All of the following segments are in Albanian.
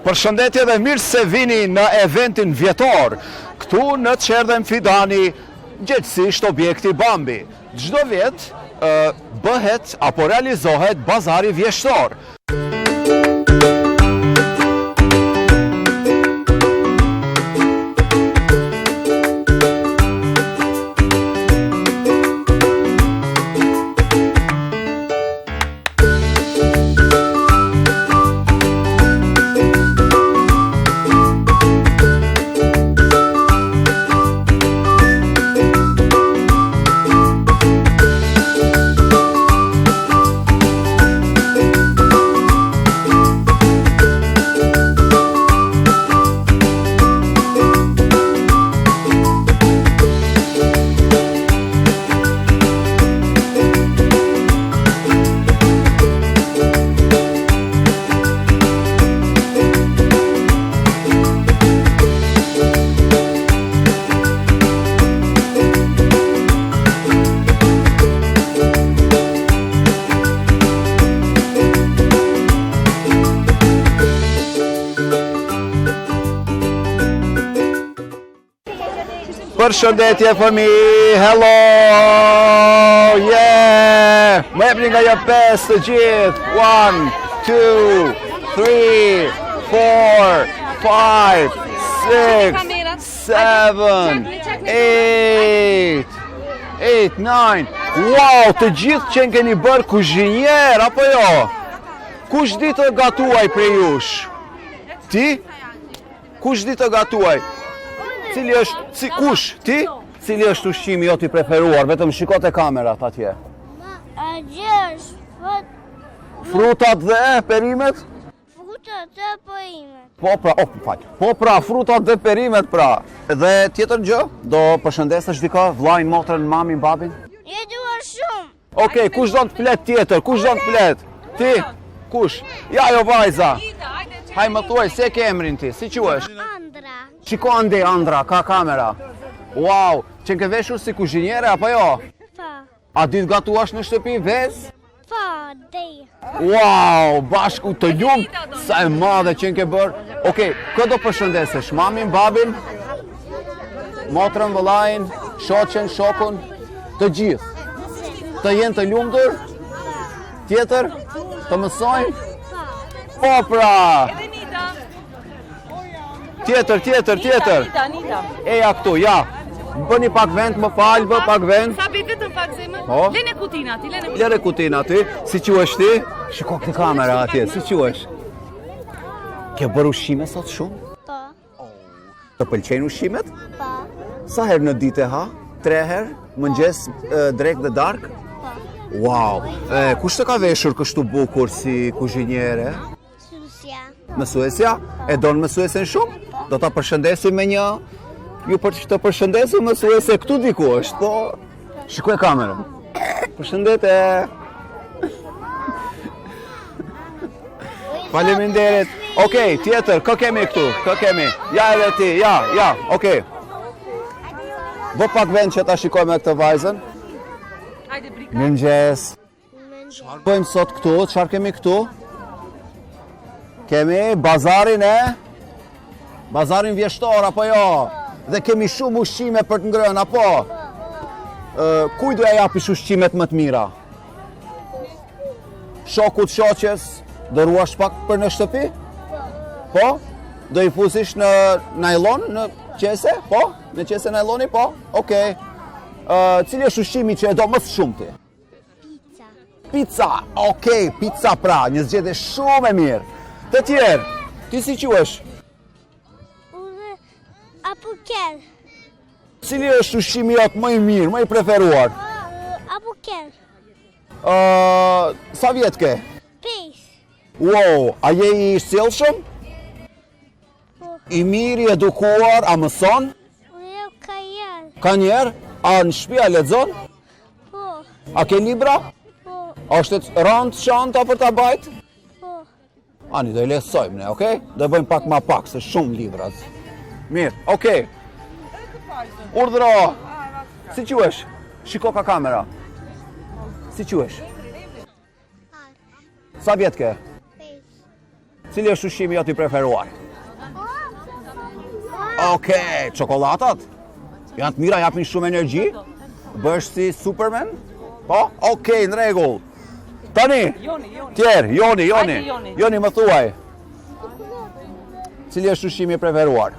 Përshëndetje dhe mirë se vini në eventin vjetor. Këtu në Çerdhem Fidani, gjithësisht objekti Bambi. Çdo vit bëhet apo realizohet bazari vjeshtor. Përshëndetje fëmi, hello, yeah, më jepni nga jo 5 të gjithë, 1, 2, 3, 4, 5, 6, 7, 8, 9, wow, të gjithë që keni bërë kuzhinjer, apo jo? Kush di të gatuaj për jush? Ti? Kush di të gatuaj? Cili është, kush, ti? Cili është ushqimi joti preferuar? Vetëm shiko te kamerat atje. Frutat dhe perimet? Frutat dhe perimet. Po pra, frutat dhe perimet pra. Dhe tjetër gjë, do përshëndesësh dika, vllajin, motrën, mamin, babin? Je duar shumë. Okej, kush do të flet tjetër? Kush do të flet? Ti? Kush? Ja jo vajza. Haj më thuaj, se ke emrin ti, si quhesh? Andra. Shiko ande Andra, ka kamera. Wow, që ke veshur si kuzhinjere, apo jo? Pa. A di të gatuash në shtëpi ves? Pa, dej. Wow, bashku të ljumë, sa e madhe që ke bërë. Okej, kë do përshëndesesh? Mamin, babin? Motrën, vëllain, shoqen, shokun? Të gjithë? Të jenë të lumtur? Tjetër? Të mësojnë? Po pra! Tjetër. Eja këtu, ja. Bëni pak vend, më falë, bë pak vend. Sa bëj vetëm pak zemë. Lene kutina ti, Lene kutina ti. Si quhesh ti? Shiko këtë kamera atje, si quhesh? Ke bërë ushqime sot shumë? Pa. Të pëlqejnë ushqimet? Pa. Sa herë në ditë ha? 3 herë? Mëngjes, drek dhe dark? Pa. Wow. Kush të ka veshur kështu bukur si kuzhinjere? Susja. Mësuesja? E donë mësuesen shumë? Do ta përshëndesim me një... Ju për të përshëndesim mësuese këtu diku është, po... Shikoj kamerën. Përshëndete! Faleminderit. Okej, tjetër, kë kemi këtu? Kë kemi? Ja edhe ti, ja, okej. Bë pak vend që ta shikoj me këtë vajzën. Mirëmëngjes. Çfarë bëjmë sot këtu? Çfarë kemi këtu? Kemi bazarin Bazarin vjeshtor, apo jo? Dhe kemi shumë ushqime për të ngrënë, apo? Kuj do ja japish ushqimet më të mira? Shokut, shoqes, do ruash pak për në shtëpi? Po? Do i fusish në najlon, në qese? Po? Në qese najloni, po? Okej. Cili është ushqimi që e do më shumë ti? Pizza. Pizza, okej, pizza pra, një zgjedhje shumë e mirë. Të tjerë, ti si quhesh? Apukel. Cili është ushqimi jot më i mirë, më i preferuar? Apukel. Sa vjet ke? 5. Wow, a je i sjellshëm? I mirë, i edukuar, a mëson? Jo, ka jarë. Ka njerë? A në shtëpi a lexon? Po. A ke libra? Po. A është rënd çanta për ta bajt? Po. Ani, do i lexojmë ne, okej? Do bëjmë pak ma pak, se shumë libra. Mirë, okej. Urdhëro. Si quhesh? Shiko ka kamera. Si quhesh? Sa vjet ke? 5. Cili është ushqimi jot i preferuar? Okej, çokoladat? Janë të mira, japin shumë energji? Bësh si Superman? Po? Okej, në rregull. Tani, tjerë, Joni. Joni, më thuaj. Cili është ushqimi i preferuar?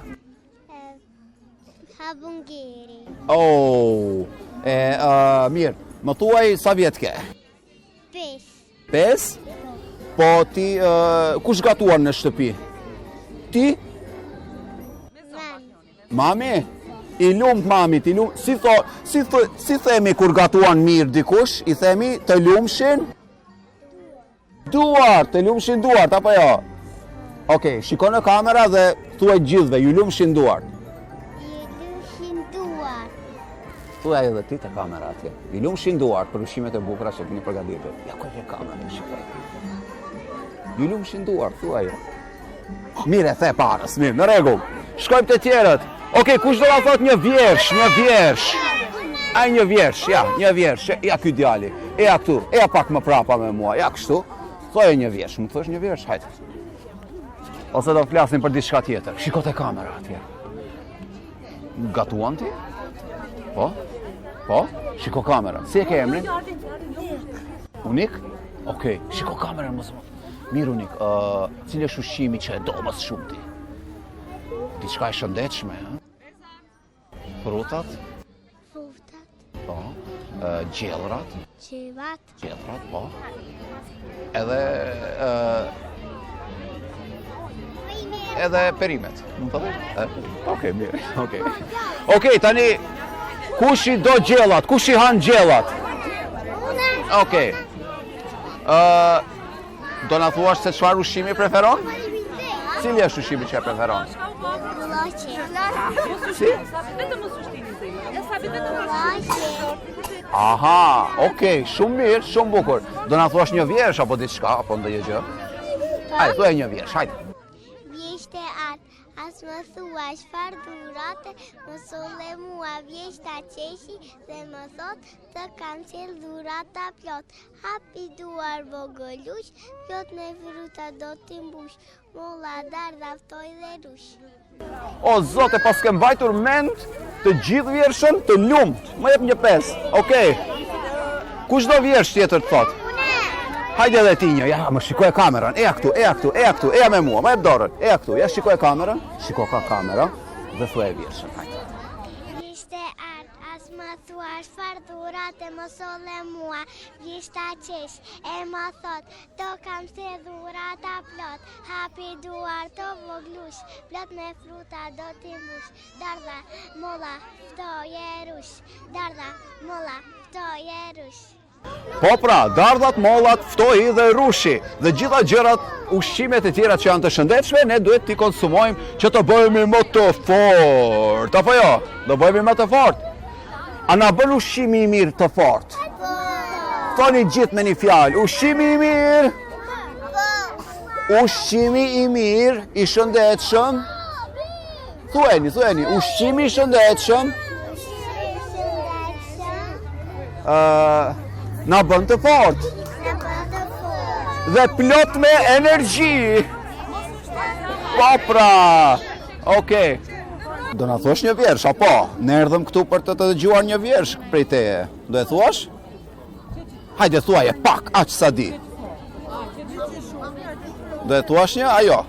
Habungeri. Oh, mirë. Më thuaj sa vjet ke? 5. 5? Po ti, kush gatuan në shtëpi? Ti? Mami? I lumt mamit, i lumt. Si themi kur gatuan mirë dikush? I themi të lumshin? Duart, të lumshin duart, apo jo? Okej, shiko në kamera dhe thuaj gjithve, ju lumshin duart. Thuaj edhe ti te kamera atje. Ju lumshin duart për ushqimet e bukura që keni përgatitur. Ja ku e kamera, shikoj. Ju lumshin duart, thuaj. Mire, the parës, mirë, në rregull. Shkojmë te tjerët. Okej, kush do ta thot një vjersh? Ai një vjersh, ja, një vjersh. Ja ky djali. Eja këtu, eja pak më prapa me mua. Ja kështu. Thoje një vjersh, më thosh një vjersh, hajde. Ose do flasim për diçka tjetër. Shiko te kamera atje. Gatuan ti? Po? Shiko kamerën. Si e ke emrin? Unik? Okej, shiko kamerën mos më. Mirë Unik, cili është ushqimi që e do më shumë ti? Diçka e shëndetshme, ha? Frutat? Po. Gjellrat? Gjellrat, po. Edhe perimet. Mund të thësh? Okej, mirë. Okej, tani kush i do gjellat? Kush i han gjellat? Okej. Do na thuash se çfarë ushqimi preferon? Cili është ushqimi që e preferon? Si? Vetëm mos ushtini zemra. Ja sapi vetëm. Aha, okej, shumë mirë, shumë bukur. Do na thuash një vjersh apo diçka apo ndonjë gjë? Hajde, thuaj një vjersh, hajde. Vjeshte atë, as më thua çfarë dhurate, më solle mua vjeshta qeshi dhe më thot të kam qel dhurata plot. Hapi duar vogëlush, plot me fruta do t'i mbush, molla dardha ftoj dhe rush. O zote, pas ke mbajtur mend të gjithë vjershën të lumt. Më jep një 5. Okej. Kush do vjersh tjetër të thot? Hajde edhe ti një, ja, më shikoj kamerën, eja këtu, eja me mua, më jep dorën, eja këtu, ja shikoj kamerën, shiko ka kamera dhe thuaj vjershën, hajde. Vjeshte art, as më thua çfarë dhurate, më solle mua, vjeshta qesh, e më thot, to kam se dhurata plot, hapi duar të voglush, plot me fruta do t'i mbush, dardha, molla, ftoje rush, dardha, molla, ftoje rush. Po pra, dardhat, mollat, ftoji dhe rushi dhe gjitha gjërat, ushqimet e tjera që janë të shëndetshme, ne duhet t'i konsumojmë që të bëhemi më të fort. Apo jo? Do bëhemi më të fort. A na bën ushqimi i mirë të fort? Thoni gjithë me një fjalë, ushqimi i mirë. Ushqimi i mirë, i shëndetshëm. Thueni, ushqimi i shëndetshëm. Na bën të fort dhe plot me energji. Po pra. Okej. Do na thosh një vjersh apo? Ne erdhëm këtu për të dëgjuar një vjersh prej teje. Do e thuash? Hajde thuaje pak, aq sa di. Do e thuash një? Ajo.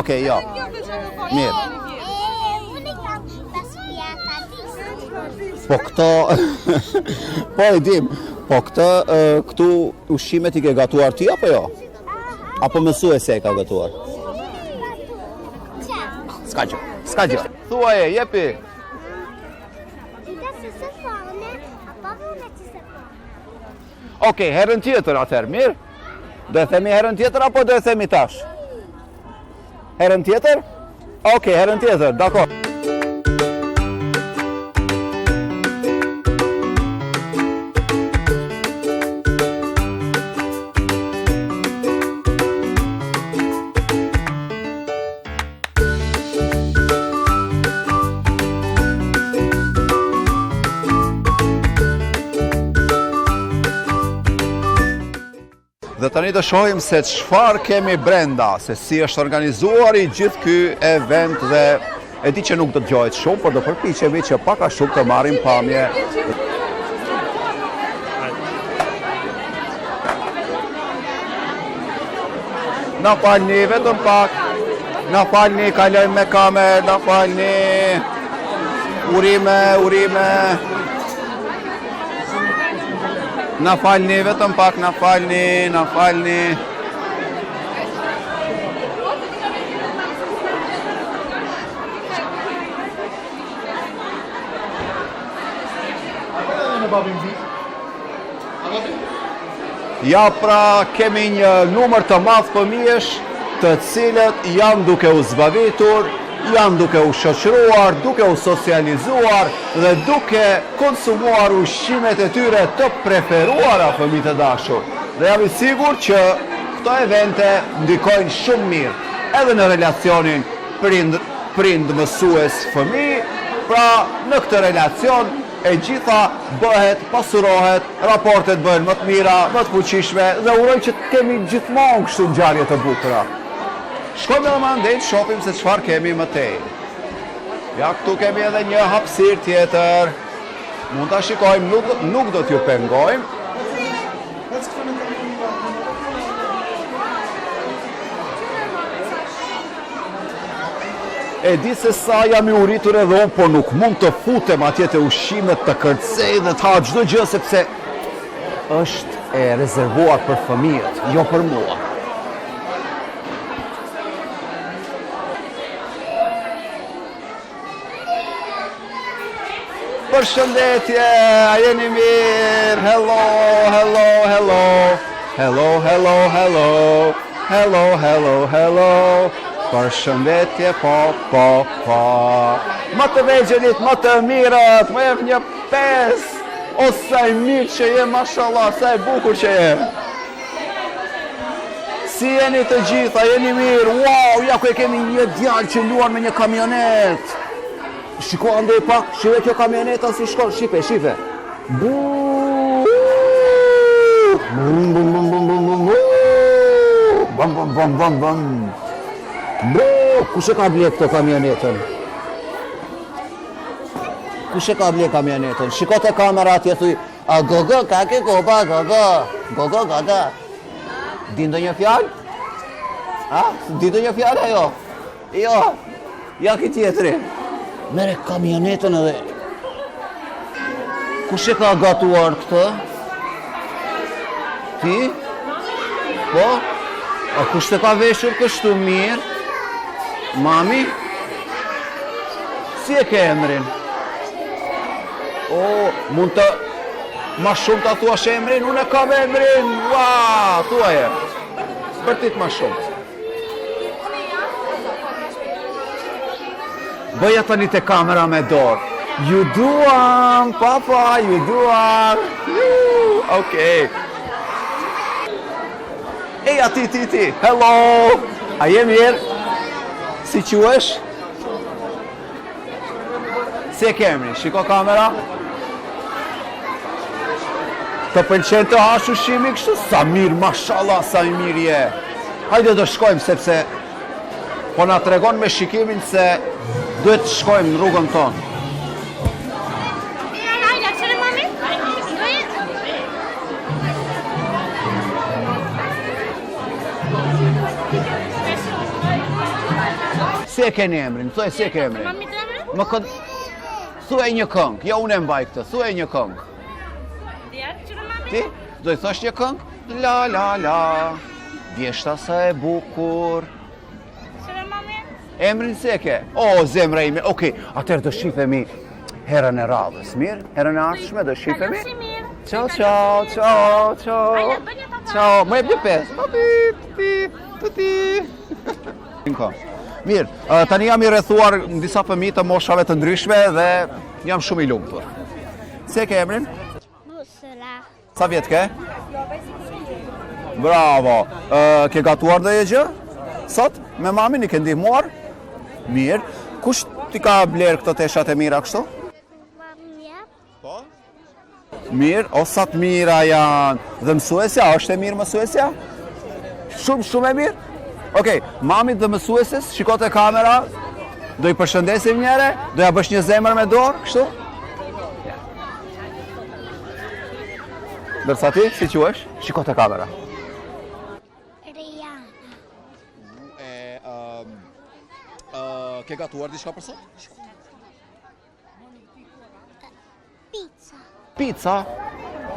Okej, jo. Mirë. Po këto po e dim. Po këtu ushqimet i ke gatuar ti apo jo? Apo mësuese e ka gatuar? S'ka gjë. Thuaje, jepi. Okej, herën tjetër atëherë, mirë? Do e themi herën tjetër apo do e themi tash? Herën tjetër? Okej, herën tjetër, dakor. Dhe tani do shohim se çfarë kemi brenda, se si është organizuar i gjithë ky event dhe e di që nuk do të dëgjohet shumë, por do përpiqemi që pak a shumë të marrim pamje. Na falni, vetëm pak. Na falni, kalojmë me kamerë, na falni. Urime. Na falni, vetëm pak, na falni. Ja pra kemi një numër të madh fëmijësh të cilët janë duke u zbavitur, janë duke u shoqëruar, duke u socializuar dhe duke konsumuar ushqimet e tyre të preferuara, fëmijë të dashur. Dhe jam i sigurt që këto evente ndikojnë shumë mirë edhe në relacionin prind-mësues-fëmijë, pra në këtë relacion e gjitha bëhet, pasurohet, raportet bëhen më të mira, më të fuqishme dhe uroj që të kemi gjithmonë kështu ngjarje të bukura. Shkojmë edhe më andej të shohim se çfarë kemi më tej. Ja, këtu kemi edhe një hapësirë tjetër. Mund ta shikojmë, nuk do t'ju pengojmë. E di se sa jam i uritur edhe unë, por nuk mund të futem atje te ushqimet, të kërcej dhe të ha çdo gjë sepse është e rezervuar për fëmijët, jo për mua. Përshëndetje, a jeni mirë? Hello. Përshëndetje, po. Më të vegjelit, më të mirët, më jep një 5. O, sa i mirë që je, mashallah, sa i bukur që je. Si jeni të gjitha, jeni mirë? Wow, ja ku e kemi një djalë që luan me një kamionet. Shiko, andej pak, shive kjo kamioneta si shkon, shipe. Bum. Kush e ka ble këto kamionetën? Shiko te kamera atje thuj, a gogo, kake kopa, gogo. Din do një fjalë? Din do një fjalë ajo? Jo, ja ki tjetëri. Mere kamionetën edhe. Kush e ka gatuar këtë? Ti? Po? A kush të ka veshur kështu mirë? Mami? Si e ke emrin? O, mund të ma shumë të thuash emrin? Unë e kam emrin! Wow, thuaje! Bërtit ma shumë. Bëja tani te kamera me dorë. Ju duam, papa, ju duam. Okej. Eja ti. Hello. A je mirë? Si quhesh? Si e kemi? Shiko kamera. Të pëlqen të hash ushqimi kështu? Sa mirë, mashallah, sa i mirë je. Hajde do shkojmë sepse po na tregon me shikimin se duhet të shkojmë në rrugën tonë. Si e keni emrin? Thuaj si e ke emrin? Më këtë... Thuaj një këngë, jo unë e mbaj këtë, thuaj një këngë. Ti? Do i thosh një këngë? La, vjeshta sa e bukur. Emrin si e ke? O, zemra ime, okej, atër do shifemi herën e radhës, mirë? Herën e ardhshme do shifemi? Ciao. Më jep një 5. Tuti. Mirë, tani jam i rrethuar në disa fëmijë të moshave të ndryshme dhe jam shumë i lumtur. Si e ke emrin? Busra. Sa vjet ke? Bravo. Ke gatuar ndonjë gjë? Sot? Me mamin i ke ndihmuar? Mirë. Kush ti ka bler këto teshat e mira kështu? Mamja. Po? Mirë, o sa të mira janë. Dhe mësuesja, është e mirë mësuesja? Shumë e mirë? Okej, mamit dhe mësuesis, shiko te kamera, do i përshëndesim njëre, do ja bësh një zemër me dorë, kështu? Dërsa ti, si quhesh? Shiko te kamera. Riana. Ke gatuar diçka për sot? Pizza. Pizza?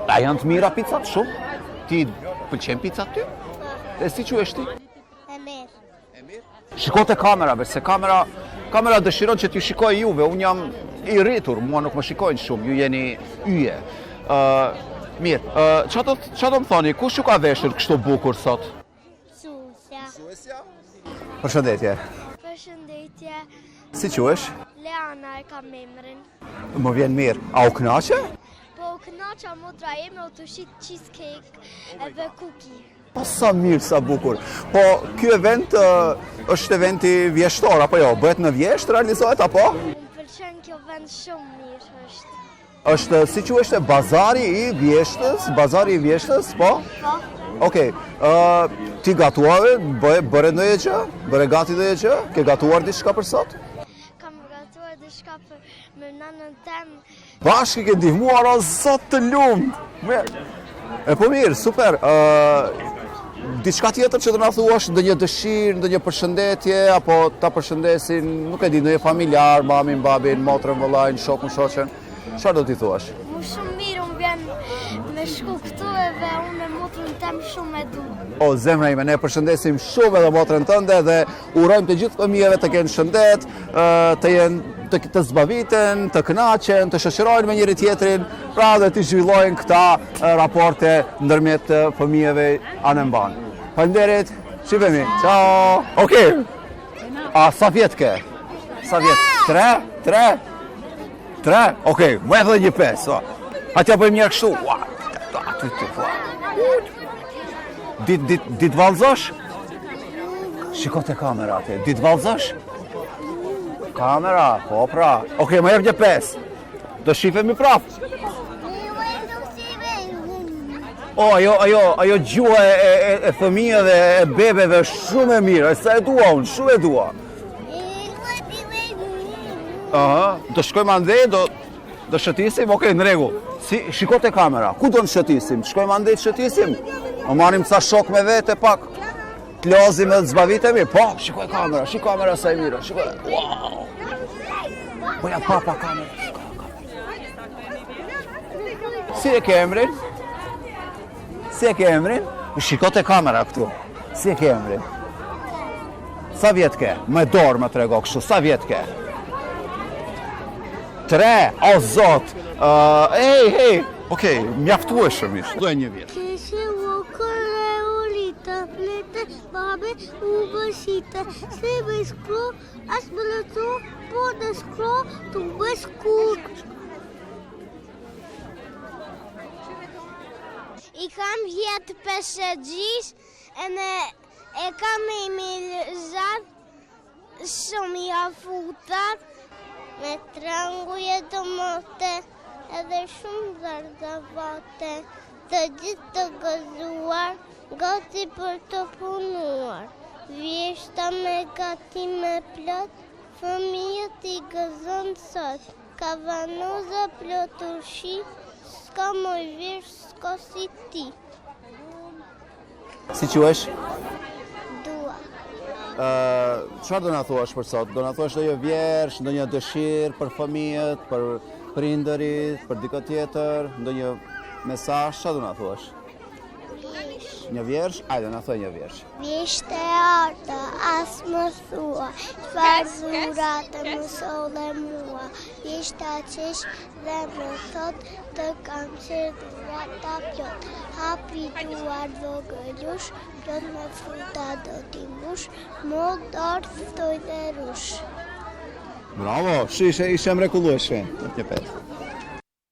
A janë të mira pizzat shumë? Ti pëlqen pizzat ty? E si quhesh ti? Emir. Shiko te kamera, se kamera dëshiron që t'ju shikoj juve, unë jam i rritur, mua nuk më shikojnë shumë, ju jeni yje. Mirë, qa do më thoni, kush ju ka veshur kështu bukur sot? Susja. Përshëndetje. Përshëndetje. Si quhesh? Leana e kam emrin. Më vjen mirë. A u knaqe? Po kënaqa motra ime o të shit cheesecake edhe cookie. Po sa mirë, sa bukur. Po, ky event është eventi vjeshtor, apo jo? Bëhet në vjesht, realizohet, apo? Më pëlqen kjo vend shumë mirë është. është, si quheshte, bazari i vjeshtës, po? Po. Okej, ti gatuave, bëre ndonjë gjë? Bëre gati ndonjë gjë? Ke gatuar diçka për sot? Kam gatuar diçka për me nanën tem. Bashkë ke ndihmuar, o zot të lumt. E po mirë, super. Diçka tjetër që të na thuash, ndonjë dëshirë, ndonjë përshëndetje, apo ta përshëndesin, nuk e di, ndonjë familjar, mamin, babin, motrën, vëllain, shokun, shoqen. Çfarë do t'i thuash? Mu shumë mirë unë vjen me shku këtu edhe unë e motrën tem shumë e du. O, zemra ime, ne përshëndesim shumë edhe motrën tënde dhe urojmë të gjithë fëmijëve të kenë shëndet, të zbaviten, të kënaqen, të shoqërojnë me njëri tjetrin, pra dhe të zhvillojnë këta raporte ndërmjet fëmijëve anë mban. Faleminderit, shihemi. Ciao. Okej. A sa vjet ke? Sa vjet? 3? Okej, më e dhe një 5. Atja bëjmë një kështu. Ditë valëzosh? Shiko te kamera ati. Ditë valëzosh? Kamera, po pra. Okej, më jep një 5. Do shifemi prap. O, ajo gjua e fëmijëve, e bebeve, shumë e mirë. Sa e dua unë, shumë e dua. Do shkojmë andej, do shëtisim, okej, në rregull. Shiko te kamera, ku do në shëtisim? Shkojmë andej të shëtisim? O marim ca shok me vete pak, të lozim dhe të zbavitemi? Po, shikoj kamera sa e mirë, shikoj. Wow! Boja papa kamera, Si e ke emrin? Shiko te kamera këtu. Si e ke emrin? Sa vjet ke? Me dorë më trego kështu, sa vjet ke? 3, o zot! Hej! Okej, mjaftueshëm ish. Do e një vjet. Këshë u kërë u litë, plete, babe u bëshite, se bëshkro, as bëllëto, po në skro, të bëshkur. I kam jetë peshe gjish, e kam e milëzat, shumë i afutat, me tranguje të mote, edhe shumë zardavate, të gjithë të gëzuar, gati për të punuar. Vjeshta me gati me plot, fëmijët i gëzën sot, ka vanoza plot ushi, s'ka moj virë, s'ka si ti. Si quhesh? Dua. Çfarë do na thuash për sot? Do na thuash ndonjë vjersh, ndonjë dëshirë për fëmijët, për prindërit, për dikë tjetër, ndonjë mesazh, çfarë do na thuash? Një vjersh? Hajde, na thuaj një vjersh. Vjeshtë e arta, as më thua, çfarë dhurate më solle mua. Vjeshtë aqesh dhe më thot, të kam qërë dhurata plot. Hapi duar vogëllush, plot me fruta do t'i mbush, mo dorë toj dhe rush. Bravo, ishe mrekullueshme. Një 5.